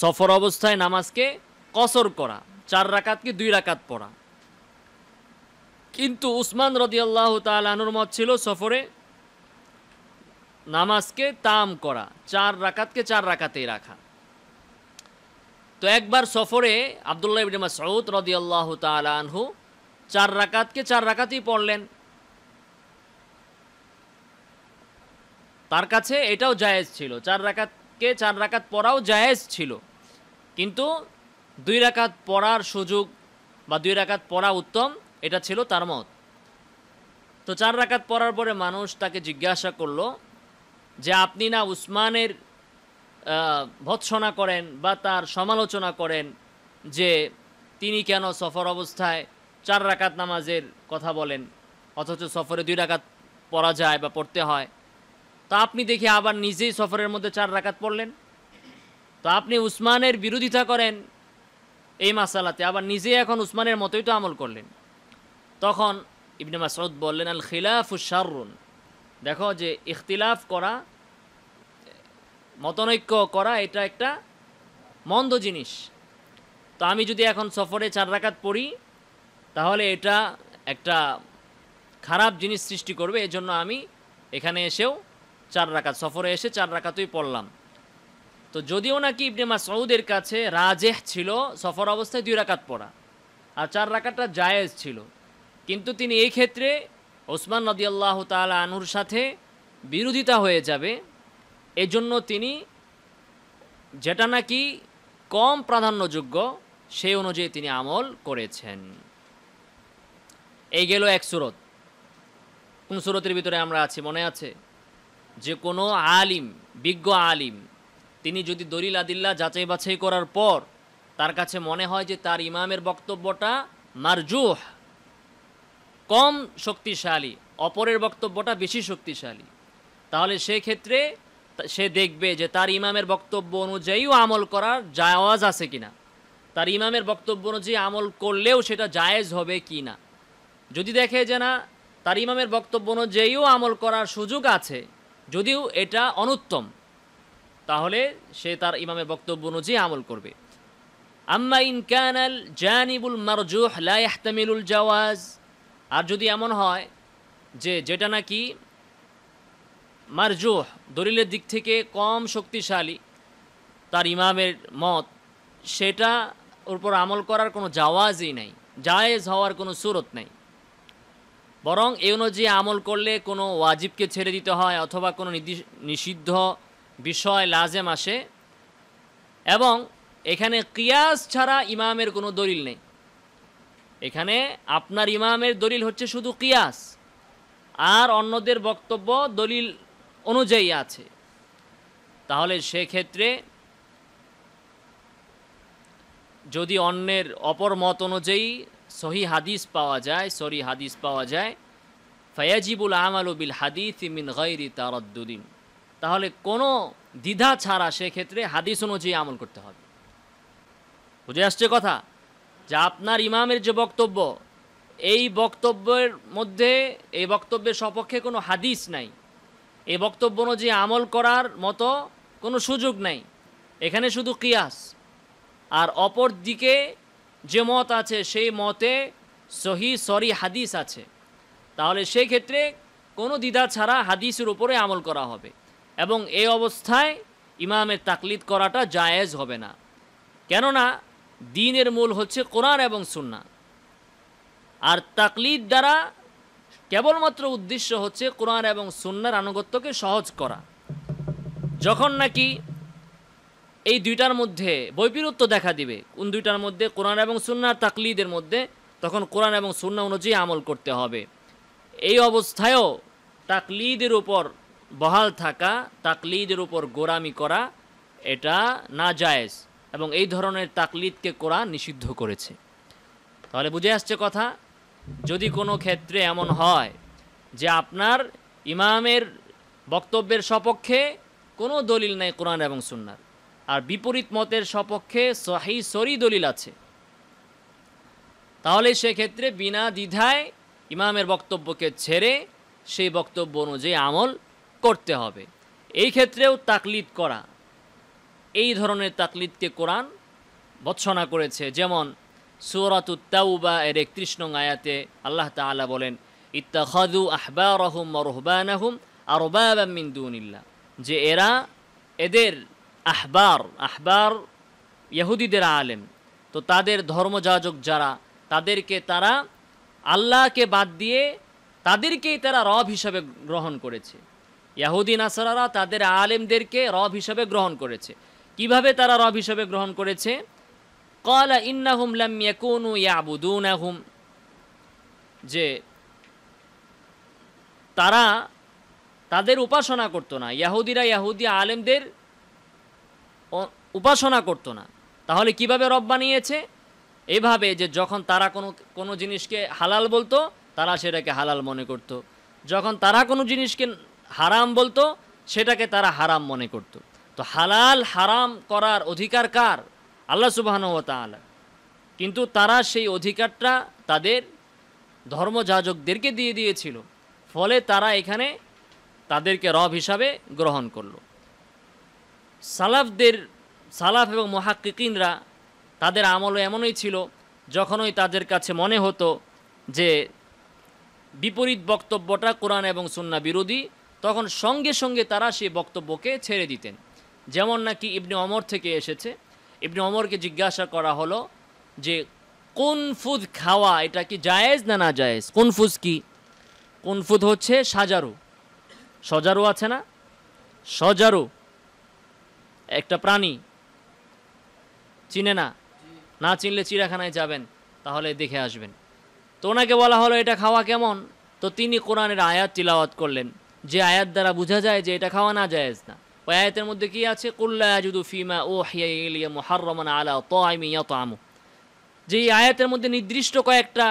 সফর অবস্থায় নামাজকে কসর করা, 4 রাকাতকে 2 রাকাত পড়া। কিন্তু উসমান রাদিয়াল্লাহু তাআলা আনহুর মত ছিল সফরে নামাজকে তাম করা, 4 রাকাতকে 4 রাকাতেই রাখা। তো একবার সফরে আব্দুল্লাহ ইবনে মাসউদ রাদিয়াল্লাহু তাআলা আনহু 4 রাকাতকে 4 রাকাতই পড়লেন। তার কাছে এটাও জায়েজ ছিল, 4 রাকাতকে 4 রাকাত পড়াও জায়েজ ছিল, কিন্তু 2 রাকাত পড়ার সুযোগ বা 2 রাকাত পড়া উত্তম, এটা ছিল তার মত। তো 4 রাকাত পড়ার পরে মানুষ তাকে জিজ্ঞাসা করলো যে আপনি না উসমানের ভৎসনা করেন বা তার সমালোচনা করেন যে তিনি কেন সফর অবস্থায় 4 রাকাত নামাজের কথা বলেন, অথচ সফরে 2 রাকাত পড়া যায় বা পড়তে হয়। তো আপনি দেখি আবার নিজেই সফরের মধ্যে 4 রাকাত পড়লেন। তো আপনি উসমানের বিরোধিতা করেন এই মাসালাতে, আবার নিজেই এখন উসমানের মতোই তো আমল করলেন। তখন ইবনে মাসউদ বললেন, আল খিলাফু শাররুন, দেখো যে ইখতিলাফ করা, মতনৈক্য করা, এটা একটা মন্দ জিনিস। তো আমি যদি এখন সফরে 4 রাকাত পড়ি তাহলে এটা একটা খারাপ জিনিস সৃষ্টি করবে, এজন্য আমি এখানে এসেও 4 রাকাত, সফরে এসে 4 রাকাতই পড়লাম। তো যদিও নাকি ইবনে মাসউদের কাছে রাজেহ ছিল সফর অবস্থায় 2 রাকাত পড়া, আর 4 রাকাতটা জায়েজ ছিল, কিন্তু তিনি এই ক্ষেত্রে ওসমান রাদিয়াল্লাহু তাআলা আনহুর সাথে বিরোধিতা হয়ে যাবে, এজন্য তিনি যেটা নাকি কম প্রাধান্যযোগ্য সেই অনুযায়ী তিনি আমল করেছেন। এই গেল এক সূরত। কোন সূরতের ভিতরে আমরা আছি মনে আছে? যে কোনো আলিম, বিজ্ঞ আলিম, তিনি যদি দলিল আদিল্লা যাচাই বাছাই করার পর তার কাছে মনে হয় যে তার ইমামের বক্তব্যটা মারজুহ, কম শক্তিশালী, অপরের বক্তব্যটা বেশি শক্তিশালী, তাহলে সেক্ষেত্রে সে দেখবে যে তার ইমামের বক্তব্য অনুযায়ীও আমল করার জায়েজ আছে কিনা, তার ইমামের বক্তব্য অনুযায়ী আমল করলেও সেটা জায়েজ হবে কি না। যদি দেখে যে না, তার ইমামের বক্তব্য অনুযায়ীও আমল করার সুযোগ আছে, যদিও এটা অনুত্তম, তাহলে সে তার ইমামের বক্তব্য অনুযায়ী আমল করবে। আম্মা ইন কানাল জানিবুল মারজুহ লা ইয়াহতামিলুল জাওয়াজ, আর যদি এমন হয় যে যেটা নাকি মারজুহ, দলিলের দিক থেকে কম শক্তিশালী তার ইমামের মত, সেটা উপর আমল করার কোনো জাওয়াজই নাই, জায়েজ হওয়ার কোনো সুরত নাই, বরং এই অনুযায়ী আমল করলে কোনো ওয়াজিবকে ছেড়ে দিতে হয় অথবা কোনো নিষিদ্ধ বিষয় লাজেম আসে, এবং এখানে কিয়াস ছাড়া ইমামের কোনো দলিল নেই। এখানে আপনার ইমামের দলিল হচ্ছে শুধু কিয়াস, আর অন্যদের বক্তব্য দলিল অনুযায়ী আছে। তাহলে সেক্ষেত্রে যদি অন্যের অপর মত অনুযায়ী সহি হাদিস পাওয়া যায়, ফায়াজিবুল আমালু বিল হাদিস মিন গায়রি তারাদ্দুদিন, তাহলে কোনো দ্বিধা ছাড়া সেক্ষেত্রে হাদিস অনুযায়ী আমল করতে হবে। বুঝে আসছে কথা? যে আপনার ইমামের যে বক্তব্য, এই বক্তব্যের মধ্যে, এই বক্তব্যের সপক্ষে কোনো হাদিস নাই, এই বক্তব্য অনুযায়ী আমল করার মতো কোনো সুযোগ নাই, এখানে শুধু কিয়াস, আর অপর দিকে যে মত আছে সেই মতে সহি হাদিস আছে, তাহলে সেই ক্ষেত্রে কোনো দ্বিধা ছাড়া হাদিসের উপরে আমল করা হবে, এবং এই অবস্থায় ইমামের তাকলিদ করাটা জায়েজ হবে না। কেননা দ্বীনের মূল হচ্ছে কোরআন এবং সুন্নাহ, আর তাকলিদ দ্বারা কেবলমাত্র উদ্দেশ্য হচ্ছে কোরআন এবং সুন্নাহর আনুগত্যকে সহজ করা। যখন নাকি এই দুইটার মধ্যে বৈপরীত্য দেখা দিবে, কোন দুইটার মধ্যে? কোরআন এবং সুন্নাহর তাকলিদের মধ্যে, তখন কোরআন এবং সুন্নাহ অনুযায়ী আমল করতে হবে। এই অবস্থায়ও তাকলিদের উপর বহাল থাকা, তাকলিদের উপর গোরামি করা, এটা নাজায়েজ, এবং এই ধরনের তাকলিদকে কোরআন নিষিদ্ধ করেছে। তাহলে বুঝে আসছে কথা? যদি কোনো ক্ষেত্রে এমন হয় যে আপনার ইমামের বক্তব্যের সপক্ষে কোনো দলিল নাই কোরআন এবং সুন্নাহর, আর বিপরীত মতের সপক্ষে সহি দলিল আছে, তাহলে সেক্ষেত্রে বিনা দ্বিধায় ইমামের বক্তব্যকে ছেড়ে সেই বক্তব্য অনুযায়ী আমল করতে হবে। এই ক্ষেত্রেও তাকলিদ করা, এই ধরনের তাকলিদকে কোরআন ভৎসনা করেছে। যেমন সূরাতুত তাওবা এর 31 নং আয়াতে আল্লাহ তাআলা বলেন, ইত্তাখাযু আহবারহুম ওয়া রুহবানাহুম আরবাবাম মিন দুনিল্লাহ, যে এদের আহবার ইহুদিদের আলেম, তো তাদের ধর্মযাজক যারা, তাদেরকে তারা আল্লাহকে বাদ দিয়ে তাদেরকেই তারা রব হিসাবে গ্রহণ করেছে। ইহুদি নাসারারা তাদের আলেমদেরকে রব হিসাবে গ্রহণ করেছে। কিভাবে তারা রব হিসাবে গ্রহণ করেছে? ক্বালা ইন্নাহুম লাম ইয়াকুনু ইয়াবুদুনাহুম, যে তারা তাদের উপাসনা করতো না, ইহুদিরা ইহুদি আলেমদের উপাসনা করতো না। তাহলে কিভাবে রব বানিয়েছে? এভাবে যে যখন তারা কোনো জিনিসকে হালাল বলতো তারা সেটাকে হালাল মনে করত, যখন তারা কোনো জিনিসকে হারাম বলতো সেটাকে তারা হারাম মনে করত। তো হালাল হারাম করার অধিকার কার? আল্লাহ সুবহানাহু ওয়া তাআলা। কিন্তু তারা সেই অধিকারটা তাদের ধর্মযাজকদেরকে দিয়ে দিয়েছিল, ফলে তারা এখানে তাদেরকে রব হিসাবে গ্রহণ করলো। সালাফ এবং মুহাক্কিকিনরা তাদের আমলও এমনই ছিল, যখনই তাদের কাছে মনে হতো যে বিপরীত বক্তব্যটা কোরআন এবং সুন্নাহ বিরোধী, তখন সঙ্গে সঙ্গে তারা সেই বক্তব্যকে ছেড়ে দিতেন। যেমন নাকি ইবনে ওমর থেকে এসেছে, ইবনে ওমরকে জিজ্ঞাসা করা হলো যে কুনফুদ খাওয়া এটা কি জায়েজ না না জায়েজ? কুনফুজ কি? কুনফুদ হচ্ছে সাজারু। সজারু আছে না? সজারু একটা প্রাণী, চিনে না? না চিনলে চিড়িয়াখানায় যাবেন, তাহলে দেখে আসবেন। তো ওনাকে বলা হলো এটা খাওয়া কেমন? তো তিনি কোরআনের আয়াত তিলাওয়াত করলেন, যে আয়াত দ্বারা বোঝা যায় যে এটা খাওয়া না জায়েজ না। ওই আয়াতের মধ্যে কি আছে? কুল লা আজিদু ফিমা উহিয়া ইলাইয়া মুহাররামান আলা তাইমিন ইয়াতআমু। যে এই আয়াতের মধ্যে নির্দিষ্ট কয়েকটা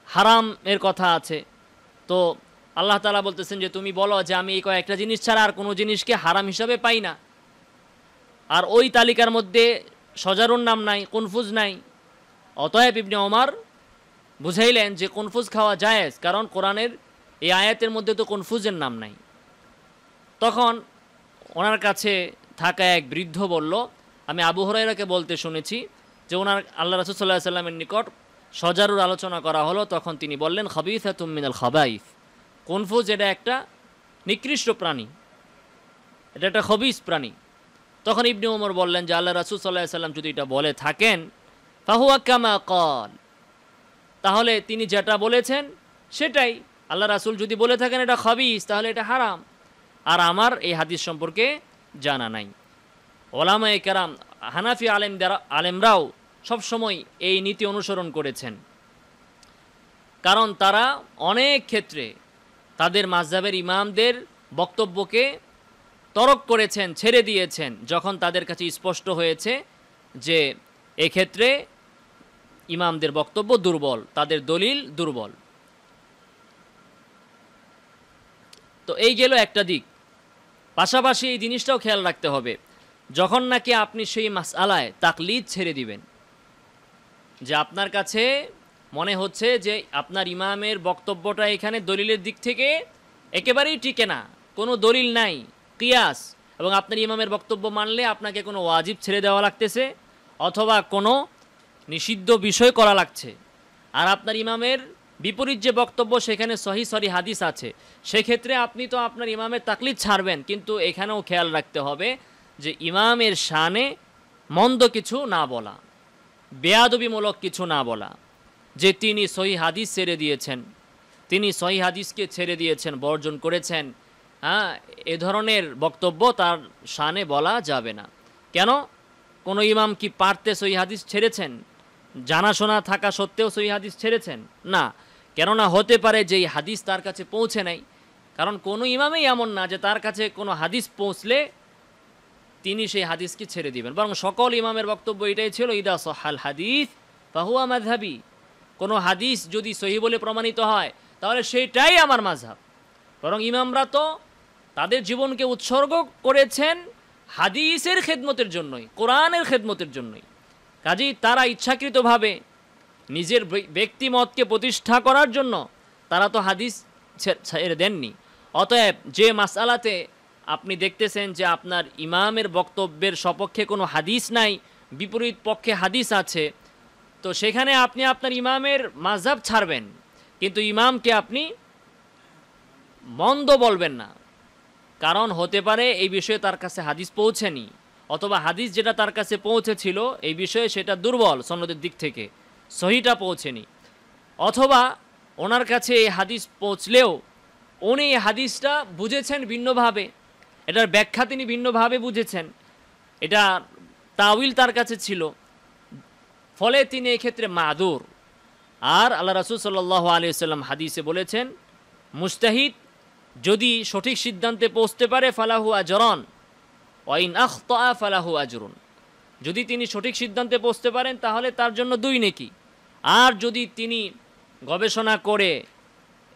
হারাম এর কথা আছে। তো আল্লাহ তাআলা বলতেছেন যে তুমি বলো যে আমি এই কয়েকটা জিনিস ছাড়া আর কোনো জিনিসকে হারাম হিসাবে পাই না। আর ওই তালিকার মধ্যে সজারুর নাম নাই, কুনফুজ নাই। অতএব ইবনে ওমর বুঝাইলেন যে কুনফুজ খাওয়া জায়েজ, কারণ কোরআনের এই আয়াতের মধ্যে তো কুনফুজের নাম নাই। তখন ওনার কাছে থাকা এক বৃদ্ধ বলল, আমি আবু হুরায়রাকে বলতে শুনেছি যে ওনার আল্লাহ রাসূল সাল্লাল্লাহু আলাইহি সাল্লামের নিকট সজারুর আলোচনা করা হলো, তখন তিনি বললেন খাবিসাতুম মিনাল খাবাইস। কুনফুজ এটা একটা নিকৃষ্ট প্রাণী, এটা একটা খবিস প্রাণী। তখন ইবনে ওমর বললেন যে আল্লাহ রাসূল সাল্লাল্লাহু আলাইহি সাল্লাম যদি এটা বলে থাকেন ফাহুয়া কামা ক্বাল, তাহলে তিনি যেটা বলেছেন সেটাই। আল্লাহ রাসূল যদি বলে থাকেন এটা খবিস, তাহলে এটা হারাম। আর আমার এই হাদিস সম্পর্কে জানা নাই। ওলামায়ে কেরাম হানাফি আলেমরাও সবসময় এই নীতি অনুসরণ করেছেন, কারণ তারা অনেক ক্ষেত্রে তাদের মাযহাবের ইমামদের বক্তব্যকে তরক করেছেন, ছেড়ে দিয়েছেন, যখন তাদের কাছে স্পষ্ট হয়েছে যে এক্ষেত্রে ইমামদের বক্তব্য দুর্বল, তাদের দলিল দুর্বল। তো এই গেল একটা দিক। পাশাপাশি এই জিনিসটাও খেয়াল রাখতে হবে, যখন নাকি আপনি সেই মাসআলায় তাকলিদ ছেড়ে দিবেন, যে আপনার কাছে মনে হচ্ছে যে আপনার ইমামের বক্তব্যটা এখানে দলিলের দিক থেকে একেবারেই টিকে না, কোনো দলিল নাই, কিয়াস, এবং আপনার ইমামের বক্তব্য মানলে আপনাকে কোনো ওয়াজিব ছেড়ে দেওয়া লাগতেছে অথবা কোনো নিষিদ্ধ বিষয় করা লাগছে, আর আপনার ইমামের বিপরীত যে বক্তব্য সেখানে সহি হাদিস আছে, সেক্ষেত্রে আপনি তো আপনার ইমামের তাকলিদ ছাড়বেন, কিন্তু এখানেও খেয়াল রাখতে হবে যে ইমামের শানে মন্দ কিছু না বলা, বেয়াদবিমূলক কিছু না বলা, যে তিনি সহি হাদিস ছেড়ে দিয়েছেন, তিনি সহি হাদিসকে ছেড়ে দিয়েছেন, বর্জন করেছেন, হ্যাঁ, এ ধরনের বক্তব্য তার শানে বলা যাবে না। কেন? কোনো ইমাম কি পারতে সহি হাদিস ছেড়েছেন? জানাশোনা থাকা সত্ত্বেও সহি হাদিস ছেড়েছেন? না। কেননা হতে পারে যে এই হাদিস তার কাছে পৌঁছে নাই, কারণ কোনো ইমামই এমন না যে তার কাছে কোনো হাদিস পৌঁছলে তিনি সেই হাদিসকে ছেড়ে দিবেন, বরং সকল ইমামের বক্তব্য এটাই ছিল, ইদা সহাল হাদিস ফাহুয়া মাযহাবি। কোনো হাদিস যদি সহি বলে প্রমাণিত হয় তাহলে সেটাই আমার মাযহাব। বরং ইমামরা তো তাদের জীবনকে উৎসর্গ করেছেন হাদিসের খেদমতের জন্যই, কোরআনের খেদমতের জন্যই। কাজেই তারা ইচ্ছাকৃতভাবে নিজের ব্যক্তিমতকে প্রতিষ্ঠা করার জন্য তারা তো হাদিস ছেড়ে দেননি। অতএব যে মাসআলাতে আপনি দেখতেছেন যে আপনার ইমামের বক্তব্যের সপক্ষে কোনো হাদিস নাই, বিপরীত পক্ষে হাদিস আছে, তো সেখানে আপনি আপনার ইমামের মাযহাব ছাড়বেন, কিন্তু ইমামকে আপনি মন্দ বলবেন না, কারণ হতে পারে এই বিষয়ে তার কাছে হাদিস পৌঁছেনি, অথবা হাদিস যেটা তার কাছে পৌঁছেছিল এই বিষয়ে সেটা দুর্বল সনদের দিক থেকে, সহিটা পৌঁছেনি, অথবা ওনার কাছে এই হাদিস পৌঁছলেও উনি এই হাদিসটা বুঝেছেন ভিন্নভাবে, এটার ব্যাখ্যা তিনি ভিন্নভাবে বুঝেছেন, এটা তাউইল তার কাছে ছিল, ফলে তিনি এক্ষেত্রে মাদুর। আর আল্লাহ রাসূল সাল্লাল্লাহু আলাইহি ওয়াসাল্লাম হাদিসে বলেছেন, মুজতাহিদ যদি সঠিক সিদ্ধান্তে পৌঁছতে পারে ফালাহু আজরান ওয়া ইন আখতা ফালাহু আজরুন, যদি তিনি সঠিক সিদ্ধান্তে পৌঁছতে পারেন তাহলে তার জন্য 2 নেকি, আর যদি তিনি গবেষণা করে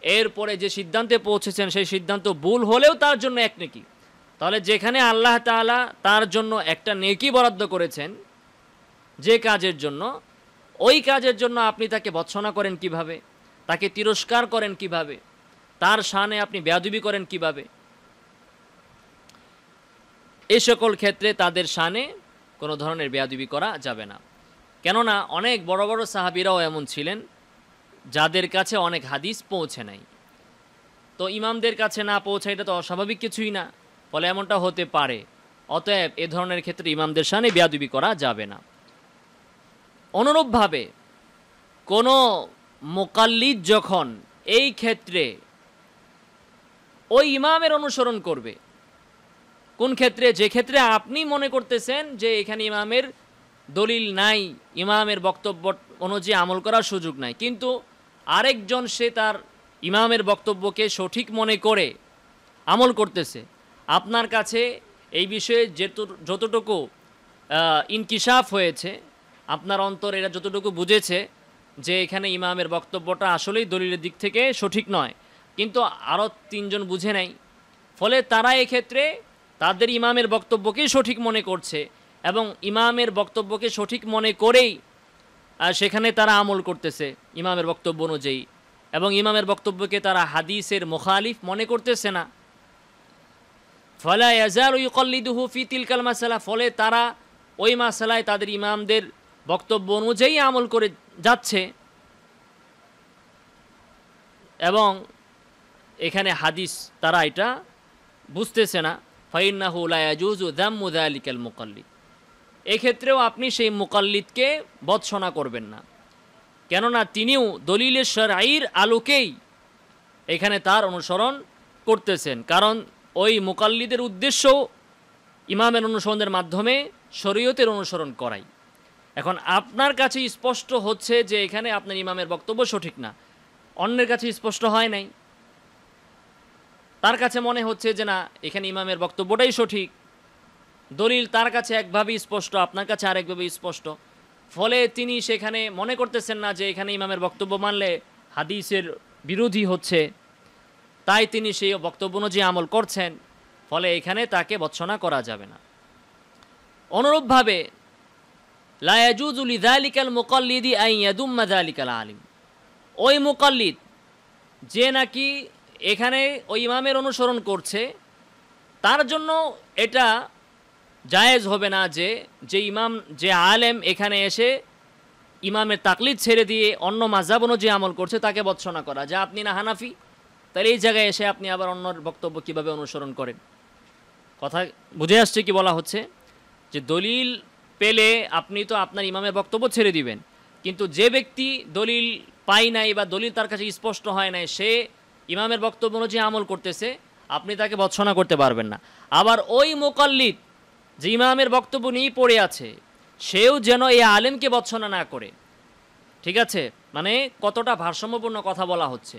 এরপরে যে সিদ্ধান্তে পৌঁছেছেন সেই সিদ্ধান্ত ভুল হলেও তার জন্য 1 নেকি। তাহলে যেখানে আল্লাহ তাআলা তার জন্য একটা নেকি বরাদ্দ করেছেন যে কাজের জন্য, ওই কাজের জন্য আপনি তাকে ভৎসনা করেন কিভাবে, তাকে তিরস্কার করেন কিভাবে, তার শানে আপনি বেয়াদবি করেন কিভাবে? এই সকল ক্ষেত্রে তাদের শানে কোনো ধরনের বেয়াদবি করা যাবে না। কেননা অনেক বড় বড় সাহাবীরাও এমন ছিলেন যাদের কাছে অনেক হাদিস পৌঁছে নাই। তো ইমামদের কাছে না পৌঁছায় এটা তো অস্বাভাবিক কিছুই না, ফলে এমনটা হতে পারে। অতএব এ ধরনের ক্ষেত্রে ইমামদের শানে বেয়াদবি করা যাবে না। অনুরূপভাবে কোনো মুকাল্লিদ যখন এই ক্ষেত্রে ওই ইমামের অনুসরণ করবে, কোন ক্ষেত্রে? যে ক্ষেত্রে আপনি মনে করতেছেন যে এখানে ইমামের দলিল নাই, ইমামের বক্তব্য অনুযায়ী আমল করার সুযোগ নাই, কিন্তু আরেকজন সে তার ইমামের বক্তব্যকে সঠিক মনে করে আমল করতেছে। আপনার কাছে এই বিষয়ে যতটুকু ইনকিশাফ হয়েছে, আপনার অন্তর এরা যতটুকু বুঝেছে যে এখানে ইমামের বক্তব্যটা আসলেই দলিলের দিক থেকে সঠিক নয়, কিন্তু আরও 3 জন বুঝে নাই, ফলে তারা এক্ষেত্রে তাদের ইমামের বক্তব্যকেই সঠিক মনে করছে এবং ইমামের বক্তব্যকে সঠিক মনে করেই সেখানে তারা আমল করতেছে ইমামের বক্তব্য অনুযায়ী, এবং ইমামের বক্তব্যকে তারা হাদিসের মুখালিফ মনে করতেছে না। ফালা ইয়াজালু ইউকাল্লিদুহু ফি তিলকাল মাসালা, ফলে তারা ওই মাসালায় তাদের ইমামদের বক্তব্য অনুযায়ী আমল করে যাচ্ছে এবং এখানে হাদিস তারা এটা বুঝতেছে না। ফাইন্নাহু লা ইয়াজুজু যাম্মু যালিকাল মুকাল্লিদ, এক্ষেত্রেও আপনি সেই মুকাল্লিদকে ভৎসনা করবেন না, কেননা তিনিও দলিলের শরঈর আলোকেই এখানে তার অনুসরণ করতেছেন। কারণ ওই মুকাল্লিদের উদ্দেশ্য ইমামের অনুসরণের মাধ্যমে শরীয়তের অনুসরণ করাই। এখন আপনার কাছে স্পষ্ট হচ্ছে যে এখানে আপনার ইমামের বক্তব্য সঠিক না, অন্যের কাছে স্পষ্ট হয় নাই, তার কাছে মনে হচ্ছে যে না এখানে ইমামের বক্তব্যটাই সঠিক, দলিল তার কাছে একভাবেই স্পষ্ট, আপনার কাছে আরেকভাবে স্পষ্ট, ফলে তিনি সেখানে মনে করতেছেন না যে এখানে ইমামের বক্তব্য মানলে হাদিসের বিরোধী হচ্ছে, তাই তিনি সেই বক্তব্য অনুযায়ী আমল করছেন, ফলে এখানে তাকে ভৎসনা করা যাবে না। অনুরূপভাবে লা ইয়াজুজু লিযালিকাল মুকাল্লিদি আন ইয়াদুম্মা যালিকাল আলিম, ওই মুকাল্লিদ যে নাকি এখানে ওই ইমামের অনুসরণ করছে তার জন্য এটা জায়েজ হবে না যে ইমাম যে আলেম এখানে এসে ইমামের তাকলিদ ছেড়ে দিয়ে অন্য মাযহাব অনুযায়ী আমল করছে তাকে ভৎসনা করা। যে আপনি না হানাফি, তাহলে এই জায়গায় এসে আপনি আবার অন্যর বক্তব্য কিভাবে অনুসরণ করেন? কথা বুঝে আসছে কি বলা হচ্ছে? যে দলিল পেলে আপনি তো আপনার ইমামের বক্তব্য ছেড়ে দিবেন, কিন্তু যে ব্যক্তি দলিল পায় নাই বা দলিল তার কাছে স্পষ্ট হয় নাই, সে ইমামের বক্তব্য অনুযায়ী আমল করতেছে, আপনি তাকে ভৎসনা করতে পারবেন না। আবার ওই মুকাল্লিদ যে ইমামের বক্তব্য নিয়েই পড়ে আছে সেও যেন এই আলেমকে ভৎসনা না করে। ঠিক আছে, মানে কতটা ভারসাম্যপূর্ণ কথা বলা হচ্ছে।